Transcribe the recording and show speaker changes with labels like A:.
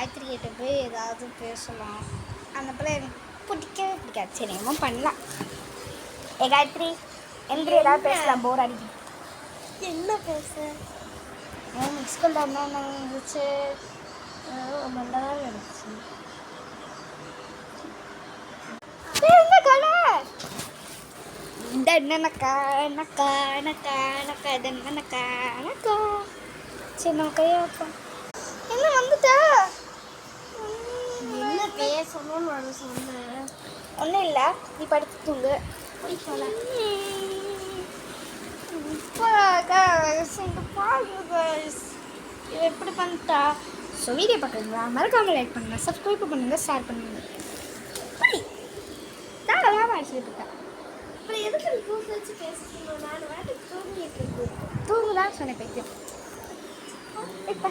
A: காயத்ரி கிட்ட போய் ஏதாவது பேசலாம். அந்த பிள்ளை எனக்கு பிடிக்கவே பிடிக்காது. சரி என்னமோ பண்ணலாம். காயத்ரி எந்திரி, ஏதாவது பேசலாம். போர் அடிக்கும்.
B: என்ன பேச?
A: ஸ்கூலில் என்ன இருந்துச்சு?
B: மண்டதான் இருந்துச்சு.
A: சரி நம்ம கையை வைப்போம். என்ன வந்துட்ட?
B: என்ன பேசணும்னு நான் சொன்னேன்.
A: ஒன்றும் இல்லை, நீ படுத்து தூங்கு.
B: போய் சொல்ல.
A: இவ எப்படி பண்ணிட்டா? ஸோ வீடியோ பார்க்குறீங்களா? மறக்காமல் லைக் பண்ணுங்கள், சப்ஸ்கிரைப் பண்ணுங்கள், ஷேர் பண்ணுங்கள். தாராளமாக அடிச்சுட்டு இருக்கேன்.
B: அப்புறம் எதுக்கு நீ கூப்பிட்டு வச்சு பேசணும்? நான் வாட்டுக்கு தூங்கிட்டு இருக்கேன்.
A: தூங்குதான் சொன்னேன். போய்க்கு இப்போ